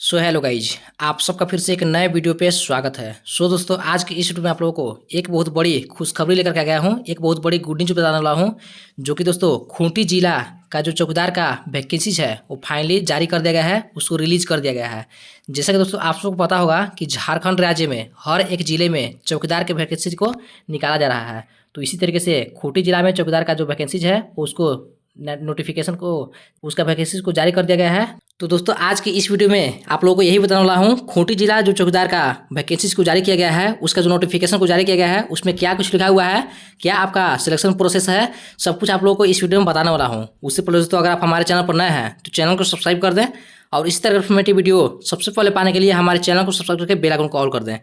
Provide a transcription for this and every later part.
Hello guys, आप सबका फिर से एक नए वीडियो पे स्वागत है। दोस्तों, आज की इस वीडियो में आप लोगों को एक बहुत बड़ी खुशखबरी लेकर के आ गया हूँ। एक बहुत बड़ी गुड न्यूज बताने वाला हूँ, जो कि दोस्तों खूंटी जिला का जो चौकीदार का वैकेंसीज है वो फाइनली जारी कर दिया गया है, उसको रिलीज कर दिया गया है। जैसा कि दोस्तों आप सबको पता होगा कि झारखंड राज्य में हर एक जिले में चौकीदार के वैकेंसीज को निकाला जा रहा है। तो इसी तरीके से खूंटी जिला में चौकीदार का जो वैकेंसीज है उसको नोटिफिकेशन को उसका वैकेंसीज को जारी कर दिया गया है। तो दोस्तों आज की इस वीडियो में आप लोगों को यही बताने वाला हूँ, खूंटी जिला जो चौकीदार का वैकेंसीज को जारी किया गया है, उसका जो नोटिफिकेशन को जारी किया गया है उसमें क्या कुछ लिखा हुआ है, क्या आपका सिलेक्शन प्रोसेस है, सब कुछ आप लोगों को इस वीडियो में बताने वाला हूँ। उससे पहले दोस्तों अगर आप हमारे चैनल पर नए हैं तो चैनल को सब्सक्राइब कर दें और इस तरह इन्फॉर्मेटिव वीडियो सबसे पहले पाने के लिए हमारे चैनल को सब्सक्राइब करके बेल आइकन को ऑल कर दें।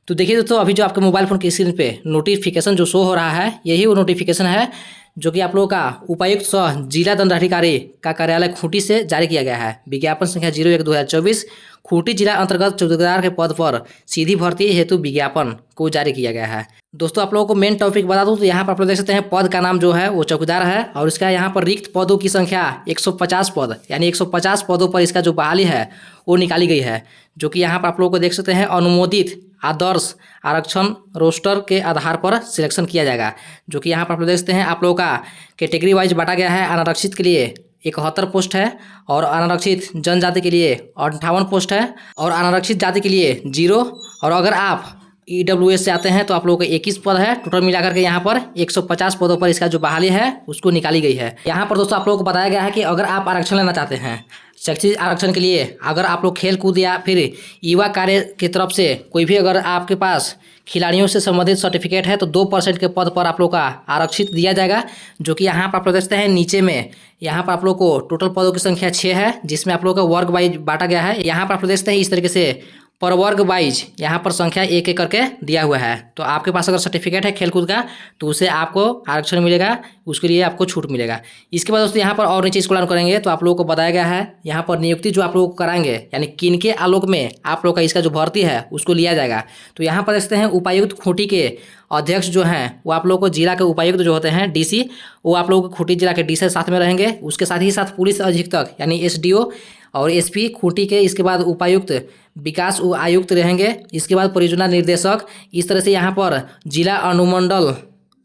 तो देखिए दोस्तों, अभी जो आपके मोबाइल फ़ोन की स्क्रीन पे नोटिफिकेशन जो शो हो रहा है, यही वो नोटिफिकेशन है जो कि आप लोगों का उपायुक्त सह जिला दंडाधिकारी का कार्यालय खूंटी से जारी किया गया है। विज्ञापन संख्या 01/2024 खूंटी जिला अंतर्गत चौकीदार के पद पर सीधी भर्ती हेतु विज्ञापन को जारी किया गया है। दोस्तों आप लोगों को मेन टॉपिक बता दूं तो यहाँ पर आप लोग देख सकते हैं पद का नाम जो है वो चौकीदार है और इसका यहाँ पर रिक्त पदों की संख्या 150 पद, यानी 150 पदों पर इसका जो बहाली है वो निकाली गई है। जो कि यहाँ पर आप लोगों को देख सकते हैं अनुमोदित आदर्श आरक्षण रोस्टर के आधार पर सिलेक्शन किया जाएगा। जो कि यहाँ पर आप लोग देख सकते हैं आप लोगों का कैटेगरी वाइज बांटा गया है। अनारक्षित के लिए 71 पोस्ट है और अनारक्षित जनजाति के लिए 58 पोस्ट है और अनारक्षित जाति के लिए 0। और अगर आप EWS से आते हैं तो आप लोगों को 21 पद है। टोटल मिलाकर के यहाँ पर 150 पदों पर इसका जो बहाली है उसको निकाली गई है। यहाँ पर दोस्तों आप लोगों को बताया गया है कि अगर आप आरक्षण लेना चाहते हैं शैक्षिक आरक्षण के लिए, अगर आप लोग खेल कूद या फिर युवा कार्य की तरफ से कोई भी अगर आपके पास खिलाड़ियों से संबंधित सर्टिफिकेट है तो 2% के पद पर आप लोग का आरक्षित दिया जाएगा। जो कि यहाँ पर आप लोग देखते हैं नीचे में यहाँ पर आप लोग को टोटल पदों की संख्या 6 है, जिसमें आप लोग का वर्ग वाइज बांटा गया है। यहाँ पर आप लोग देखते हैं इस तरीके से पर वर्ग वाइज यहाँ पर संख्या एक एक करके दिया हुआ है। तो आपके पास अगर सर्टिफिकेट है खेलकूद का तो उसे आपको आरक्षण मिलेगा, उसके लिए आपको छूट मिलेगा। इसके बाद दोस्तों यहाँ पर और नीचे स्क्रॉल करेंगे तो आप लोगों को बताया गया है यहाँ पर नियुक्ति जो आप लोगों को कराएंगे, यानी किनके आलोक में आप लोग का इसका जो भर्ती है उसको लिया जाएगा। तो यहाँ पर देखते हैं उपायुक्त खूंटी के अध्यक्ष जो हैं वो आप लोगों को जिला के उपायुक्त जो होते हैं DC, वो आप लोगों को खूंटी जिला के DC साथ में रहेंगे। उसके साथ ही साथ पुलिस अधीक्षक यानी SDO और SP खूंटी के, इसके बाद उपायुक्त विकास आयुक्त रहेंगे, इसके बाद परियोजना निर्देशक, इस तरह से यहाँ पर जिला अनुमंडल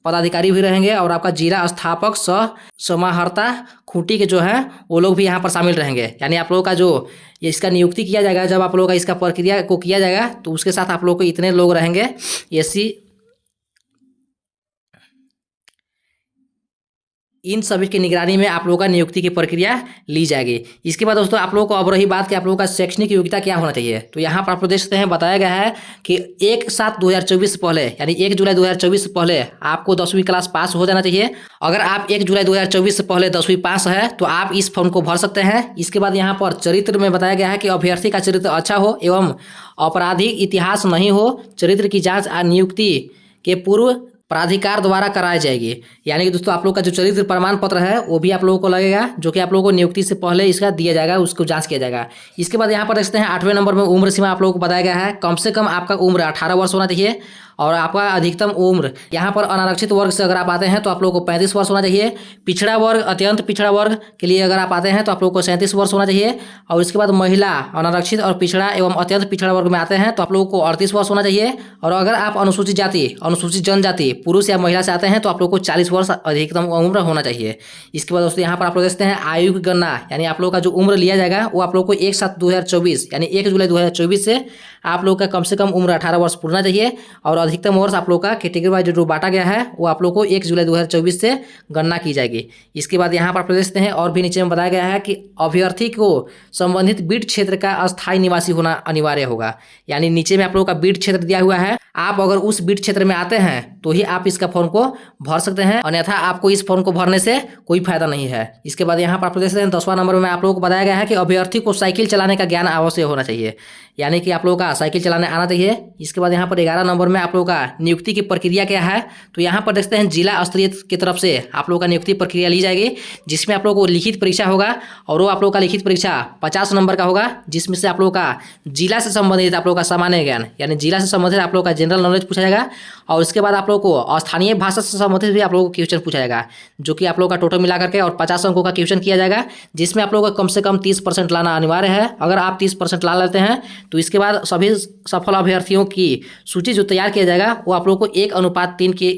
पदाधिकारी भी रहेंगे और आपका जिला स्थापक सह समाहर्ता खूंटी के जो है वो लोग भी यहाँ पर शामिल रहेंगे। यानी आप लोगों का जो इसका नियुक्ति किया जाएगा, जब आप लोगों का इसका प्रक्रिया को किया जाएगा तो उसके साथ आप लोगों को इतने लोग रहेंगे। इन सभी की निगरानी में आप लोगों का नियुक्ति की प्रक्रिया ली जाएगी। इसके बाद दोस्तों आप लोगों को अब रही बात कि आप लोगों का शैक्षणिक योग्यता क्या होना चाहिए। तो यहाँ पर आप लोग देख सकते हैं बताया गया है कि 1/7/2024 से पहले, यानी 1 जुलाई 2024 से पहले आपको 10वीं क्लास पास हो जाना चाहिए। अगर आप 1 जुलाई 2024 से पहले 10वीं पास है तो आप इस फॉर्म को भर सकते हैं। इसके बाद यहाँ पर चरित्र में बताया गया है कि अभ्यर्थी का चरित्र अच्छा हो एवं आपराधिक इतिहास नहीं हो। चरित्र की जाँच नियुक्ति के पूर्व प्राधिकार द्वारा कराई जाएगी। यानी कि दोस्तों आप लोग का जो चरित्र प्रमाण पत्र है वो भी आप लोगों को लगेगा, जो कि आप लोगों को नियुक्ति से पहले इसका दिया जाएगा, उसको जांच किया जाएगा। इसके बाद यहाँ पर देखते हैं 8वें नंबर में उम्र सीमा आप लोगों को बताया गया है। कम से कम आपका उम्र 18 वर्ष होना चाहिए और आपका अधिकतम उम्र यहाँ पर अनारक्षित वर्ग से अगर आप आते हैं तो आप लोगों को 35 वर्ष होना चाहिए। पिछड़ा वर्ग अत्यंत पिछड़ा वर्ग के लिए अगर आप आते हैं तो आप लोगों को 37 वर्ष होना चाहिए। और इसके बाद महिला अनारक्षित और पिछड़ा एवं अत्यंत पिछड़ा वर्ग में आते हैं तो आप लोगों को 38 वर्ष होना चाहिए। और अगर आप अनुसूचित जाति अनुसूचित जनजाति पुरुष या महिला से आते हैं तो आप लोगों को 40 वर्ष अधिकतम उम्र होना चाहिए। इसके बाद दोस्तों यहाँ पर आप लोग देखते हैं आयु की गणना, यानी आप लोगों का जो उम्र लिया जाएगा वो आप लोगों को 1/7/2024 यानी 1 जुलाई 2024 से आप लोग का कम से कम उम्र 18 वर्ष पूरना चाहिए। और अधिकतम वर्ष आप लोग का कैटेगरी वाइज जो बांटा गया है वो आप लोग को 1 जुलाई 2024 से गणना की जाएगी। इसके बाद यहाँ पर आप देखते हैं और भी नीचे में बताया गया है कि अभ्यर्थी को संबंधित बीट क्षेत्र का अस्थायी निवासी होना अनिवार्य होगा। यानी नीचे में आप लोगों का बीट क्षेत्र दिया हुआ है, आप अगर उस बीट क्षेत्र में आते हैं तो ही आप इसका फॉर्म को भर सकते हैं, अन्यथा आपको इस फॉर्म को भरने से कोई फायदा नहीं है। इसके बाद यहाँ पर आप देख सकते हैं 10वां नंबर में आप लोगों को बताया गया है कि अभ्यर्थी को साइकिल चलाने का ज्ञान अवश्य होना चाहिए, यानी कि आप लोगों का साइकिल चलाने आना चाहिए। इसके बाद यहाँ पर 11 नंबर में आप लोगों का नियुक्ति की प्रक्रिया क्या है। तो यहाँ पर देखते हैं जिला स्तरीय की तरफ से आप लोगों का नियुक्ति प्रक्रिया ली जाएगी, जिसमें आप लोगों को लिखित परीक्षा होगा और वो आप लोगों का लिखित परीक्षा 50 नंबर का होगा, जिसमें से आप लोगों का जिला से संबंधित आप लोगों का सामान्य ज्ञान यानी जिला से संबंधित आप लोगों का जनरल नॉलेज पूछा जाएगा। और उसके बाद आप लोगों को स्थानीय भाषा से संबंधित भी आप लोगों को क्वेश्चन पूछा जाएगा, जो कि आप लोगों का टोटल मिला करके और 50 अंकों का क्वेश्चन किया जाएगा, जिसमें आप लोगों को कम से कम 30% लाना अनिवार्य है। अगर आप 30% ला लेते हैं तो इसके बाद सभी सफल अभ्यर्थियों की सूची जो तैयार किया जाएगा वो आप लोगों को 1:3 की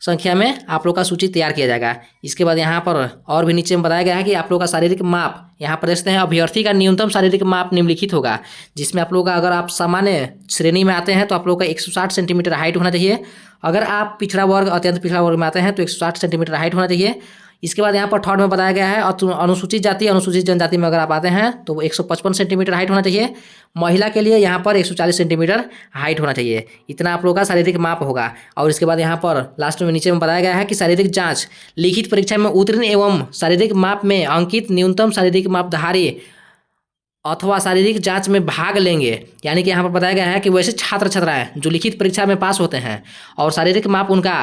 संख्या में आप लोग का सूची तैयार किया जाएगा। इसके बाद यहाँ पर और भी नीचे में बताया गया है कि आप लोग का शारीरिक माप, यहाँ पर देखते हैं अभ्यर्थी का न्यूनतम शारीरिक माप निम्नलिखित होगा, जिसमें आप लोग का अगर आप सामान्य श्रेणी में आते हैं तो आप लोग का 160 सेंटीमीटर हाइट होना चाहिए। अगर आप पिछड़ा वर्ग अत्यंत पिछड़ा वर्ग में आते हैं तो 160 सेंटीमीटर हाइट होना चाहिए। इसके बाद यहाँ पर थर्ड में बताया गया है अनुसूचित जाति अनुसूचित जनजाति में अगर आप आते हैं तो 155 सेंटीमीटर हाइट होना चाहिए। महिला के लिए यहाँ पर 140 सेंटीमीटर हाइट होना चाहिए। इतना आप लोगों का शारीरिक माप होगा। और इसके बाद यहाँ पर लास्ट में नीचे में बताया गया है कि शारीरिक जांच लिखित परीक्षा में उत्तीर्ण एवं शारीरिक माप में अंकित न्यूनतम शारीरिक मापधारी अथवा शारीरिक जांच में भाग लेंगे। यानी कि यहाँ पर बताया गया है कि वैसे छात्र छात्राएं जो लिखित परीक्षा में पास होते हैं और शारीरिक माप उनका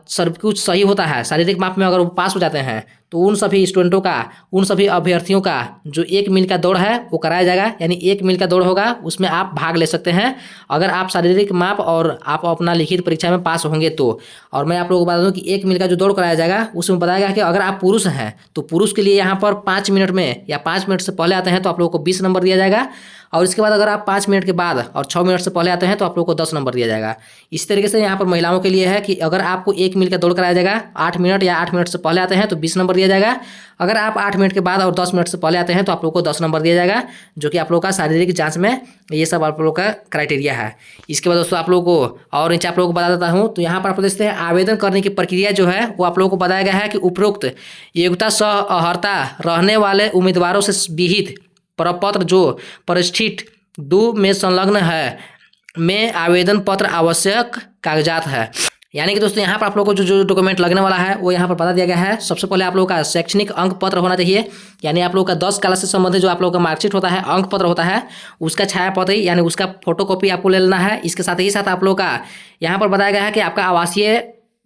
सब कुछ सही होता है, शारीरिक माप में अगर वो पास हो जाते हैं तो उन सभी स्टूडेंटों का, उन सभी अभ्यर्थियों का जो 1 मील का दौड़ है वो कराया जाएगा। यानी 1 मील का दौड़ होगा, उसमें आप भाग ले सकते हैं अगर आप शारीरिक माप और आप अपना लिखित परीक्षा में पास होंगे तो। और मैं आप लोगों को बता दूं कि 1 मील का जो दौड़ कराया जाएगा उसमें बताया गया कि अगर आप पुरुष हैं तो पुरुष के लिए यहाँ पर 5 मिनट में या 5 मिनट से पहले आते हैं तो आप लोगों को 20 नंबर दिया जाएगा। और इसके बाद अगर आप 5 मिनट के बाद और 6 मिनट से पहले आते हैं तो आप लोगों को 10 नंबर दिया जाएगा। इस तरीके से यहाँ पर महिलाओं के लिए है कि अगर आपको 1 मील का दौड़ कराया जाएगा 8 मिनट या 8 मिनट से पहले आते हैं तो 20 नंबर दिया जाएगा। अगर आप 8 मिनट के बाद और 10 मिनट से पहले आते हैं तो आप लोग को 10 नंबर दिया जाएगा, जो कि आप लोग का शारीरिक जांच में ये सब आप लोग का क्राइटेरिया है। इसके बाद दोस्तों आप लोगों को और नीचे आप लोगों को बता देता हूँ। तो यहाँ पर आप देखते हैं आवेदन करने की प्रक्रिया जो है वो आप लोगों को बताया गया है कि उपरोक्त योग्यता सह अर्हता रहने वाले उम्मीदवारों से विहित प्रपत्र जो परिशिष्ट 2 में संलग्न है में आवेदन पत्र आवश्यक कागजात है। यानी कि दोस्तों यहाँ पर आप लोगों को जो डॉक्यूमेंट लगने वाला है वो यहाँ पर बता दिया गया है। सबसे पहले आप लोगों का शैक्षणिक अंक पत्र होना चाहिए, यानी आप लोगों का 10 क्लास से संबंधित जो आप लोगों का मार्कशीट होता है, अंक पत्र होता है, उसका छाया पत्र यानी उसका फोटोकॉपी आपको ले लेना है। इसके साथ ही साथ आप लोगों का यहाँ पर बताया गया है कि आपका आवासीय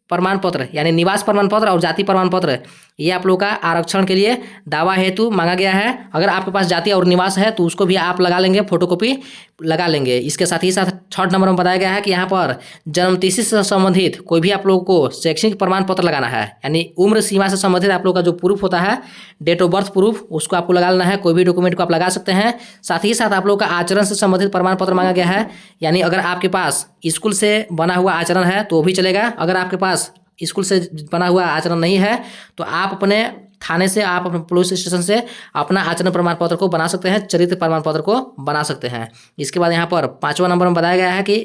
प्रमाण पत्र यानी निवास प्रमाण पत्र और जाति प्रमाण पत्र, ये आप लोग का आरक्षण के लिए दावा हेतु मांगा गया है। अगर आपके पास जाति और निवास है तो उसको भी आप लगा लेंगे, फोटोकॉपी लगा लेंगे। इसके साथ ही साथ थर्ड नंबर में बताया गया है कि यहाँ पर जन्मतिथि से संबंधित कोई भी आप लोगों को शैक्षणिक प्रमाण पत्र लगाना है, यानी उम्र सीमा से संबंधित आप लोग का जो प्रूफ होता है, डेट ऑफ बर्थ प्रूफ, उसको आपको लगा लेना है। कोई भी डॉक्यूमेंट को आप लगा सकते हैं। साथ ही साथ आप लोग का आचरण से संबंधित प्रमाण पत्र मांगा गया है, यानी अगर आपके पास स्कूल से बना हुआ आचरण है तो भी चलेगा। अगर आपके पास स्कूल से बना हुआ आचरण नहीं है तो आप अपने थाने से, आप अपने पुलिस स्टेशन से अपना आचरण प्रमाण पत्र को बना सकते हैं, चरित्र प्रमाण पत्र को बना सकते हैं। इसके बाद यहाँ पर 5वां नंबर में बताया गया है कि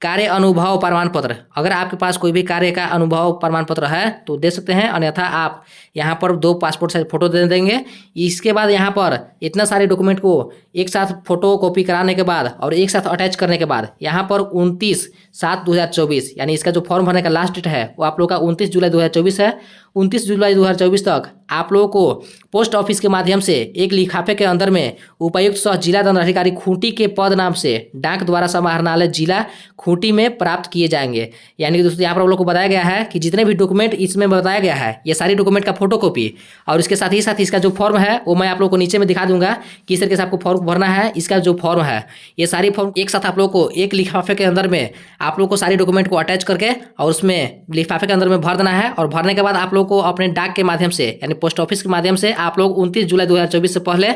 कार्य अनुभव प्रमाण पत्र, अगर आपके पास कोई भी कार्य का अनुभव प्रमाण पत्र है तो दे सकते हैं, अन्यथा आप यहाँ पर 2 पासपोर्ट साइज फोटो दे देंगे। इसके बाद यहाँ पर इतना सारे डॉक्यूमेंट को एक साथ फोटो कॉपी कराने के बाद और एक साथ अटैच करने के बाद यहाँ पर 29/7/2024 यानी इसका जो फॉर्म भरने का लास्ट डेट है वो आप लोग का 29 जुलाई 2024 है। 29 जुलाई 2024 तक आप लोगों को पोस्ट ऑफिस के माध्यम से एक लिफाफे के अंदर में उपायुक्त सह जिला दंडाधिकारी खूंटी के पद नाम से डाक द्वारा समाहरणालय जिला खूंटी में प्राप्त किए जाएंगे। यानी कि दोस्तों यहाँ पर आप लोग को बताया गया है कि जितने भी डॉक्यूमेंट इसमें बताया गया है ये सारी डॉक्यूमेंट का फोटोकॉपी और इसके साथ ही साथ इसका जो फॉर्म है वो मैं आप लोग को नीचे में दिखा दूंगा किस तरीके से आपको फॉर्म भरना है। इसका जो फॉर्म है ये सारी फॉर्म एक साथ आप लोग को एक लिफाफे के अंदर में आप लोग को सारी डॉक्यूमेंट को अटैच करके और उसमें लिफाफे के अंदर में भर देना है। और भरने के बाद आप लोग को अपने डाक के माध्यम से यानी पोस्ट ऑफिस के माध्यम से आप लोग 29 जुलाई 2024 से पहले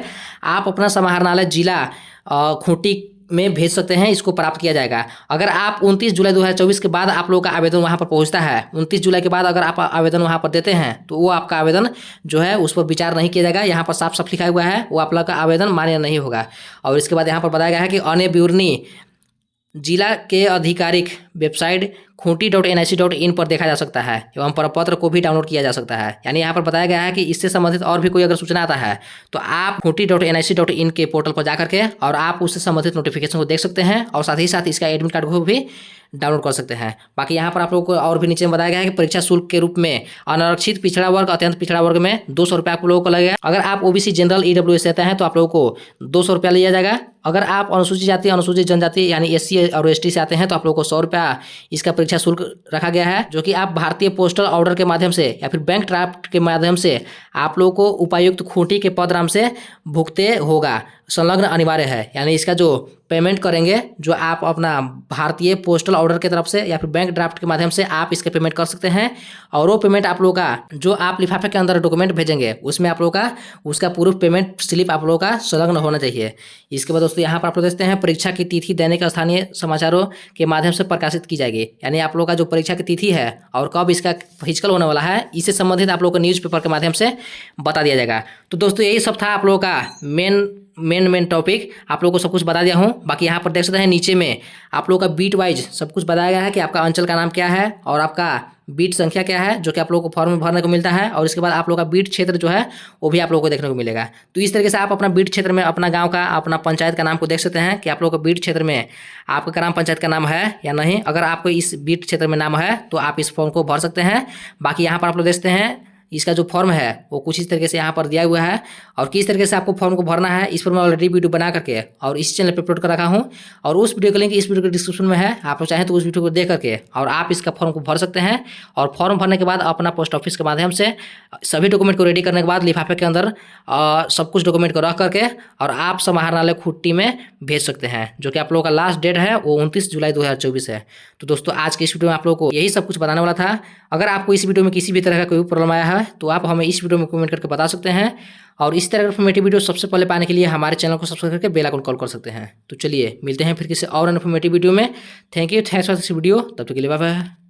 आप अपना समाहरणालय जिला खूंटी में भेज सकते हैं, इसको प्राप्त किया जाएगा। अगर आप 29 जुलाई 2024 के बाद आप लोगों का आवेदन वहां पर पहुंचता है, 29 जुलाई के बाद अगर आप आवेदन वहां पर देते हैं तो वो आपका आवेदन जो है उस पर विचार नहीं किया जाएगा। यहाँ पर साफ साफ लिखा हुआ है वो आप लोग का आवेदन मान्य नहीं होगा। और इसके बाद यहाँ पर बताया गया है कि अन्य विवरणी जिला के आधिकारिक वेबसाइट खूंटी.nic.in पर देखा जा सकता है एवं प्रपत्र को भी डाउनलोड किया जा सकता है। यानी यहाँ पर बताया गया है कि इससे संबंधित और भी कोई अगर सूचना आता है तो आप खूंटी.nic.in के पोर्टल पर जाकर के और आप उससे संबंधित नोटिफिकेशन को देख सकते हैं और साथ ही साथ इसका एडमिट कार्ड को भी डाउनलोड कर सकते हैं। बाकी यहाँ पर आप लोगों को और भी नीचे में बताया गया है कि परीक्षा शुल्क के रूप में अनारक्षित पिछड़ा वर्ग अत्यंत पिछड़ा वर्ग में 200 रुपये आप लोगों को लगेगा। अगर आप ओबीसी जनरल ईडब्ल्यूएस रहते हैं तो आप लोगों को 200 रुपया लिया जाएगा। अगर आप अनुसूचित जाति अनुसूचित जनजाति यानी SC और ST से आते हैं तो आप लोगों को 100 रुपया इसका परीक्षा शुल्क रखा गया है, जो कि आप भारतीय पोस्टल ऑर्डर के माध्यम से या फिर बैंक ड्राफ्ट के माध्यम से आप लोगों को उपायुक्त खूंटी के पद नाम से भुगते होगा, संलग्न अनिवार्य है। यानी इसका जो पेमेंट करेंगे जो आप अपना भारतीय पोस्टल ऑर्डर की तरफ से या फिर बैंक ड्राफ्ट के माध्यम से आप इसके पेमेंट कर सकते हैं। और वो पेमेंट आप लोगों का जो आप लिफाफे के अंदर डॉक्यूमेंट भेजेंगे उसमें आप लोगों का उसका प्रूफ पेमेंट स्लिप आप लोगों का संलग्न होना चाहिए। इसके बाद दोस्तों यहाँ पर आप लोग देखते हैं परीक्षा की तिथि दैनिक स्थानीय समाचारों के माध्यम से प्रकाशित की जाएगी। यानी आप लोगों का जो परीक्षा की तिथि है और कब इसका फिजिकल होने वाला है इससे संबंधित आप लोगों को न्यूज़पेपर के माध्यम से बता दिया जाएगा। तो दोस्तों यही सब था आप लोगों का मेन टॉपिक, आप लोगों को सब कुछ बता दिया हूँ। बाकी यहाँ पर देख सकते हैं नीचे में आप लोगों का बीट वाइज सब कुछ बताया गया है कि आपका अंचल का नाम क्या है और आपका बीट संख्या क्या है, जो कि आप लोगों को फॉर्म में भरने को मिलता है। और इसके बाद आप लोगों का बीट क्षेत्र जो है वो भी आप लोगों को देखने को मिलेगा। तो इस तरीके से आप अपना बीट क्षेत्र में अपना गांव का अपना पंचायत का नाम को देख सकते हैं कि आप लोगों को बीट क्षेत्र में आपका ग्राम पंचायत का नाम है या नहीं। अगर आपको इस बीट क्षेत्र में नाम है तो आप इस फॉर्म को भर सकते हैं। बाकी यहाँ पर आप लोग देखते हैं इसका जो फॉर्म है वो कुछ इस तरीके से यहाँ पर दिया हुआ है और किस तरीके से आपको फॉर्म को भरना है इस पर मैं ऑलरेडी वीडियो बना करके और इस चैनल पर अपलोड कर रखा हूँ। और उस वीडियो का लिंक इस वीडियो के डिस्क्रिप्शन में है, आप लोग चाहें तो उस वीडियो को देख करके और आप इसका फॉर्म को भर सकते हैं। और फॉर्म भरने के बाद अपना पोस्ट ऑफिस के माध्यम से सभी डॉक्यूमेंट को रेडी करने के बाद लिफाफे के अंदर सब कुछ डॉक्यूमेंट को रख करके और आप समाहरणालय खूंटी में भेज सकते हैं, जो कि आप लोगों का लास्ट डेट है वो 29 जुलाई 2024 है। तो दोस्तों आज के इस वीडियो में आप लोगों को यही सब कुछ बताने वाला था। अगर आपको इस वीडियो में किसी भी तरह का कोई प्रॉब्लम आया है तो आप हमें इस वीडियो में कमेंट करके बता सकते हैं। और इस तरह का इन्फॉर्मेटिव वीडियो सबसे पहले पाने के लिए हमारे चैनल को सब्सक्राइब करके बेल आइकन कॉल कर सकते हैं। तो चलिए मिलते हैं फिर किसी और इन्फॉर्मेटिव वीडियो में। Thank you, thanks for this video. तब तक के लिए बाय बाय।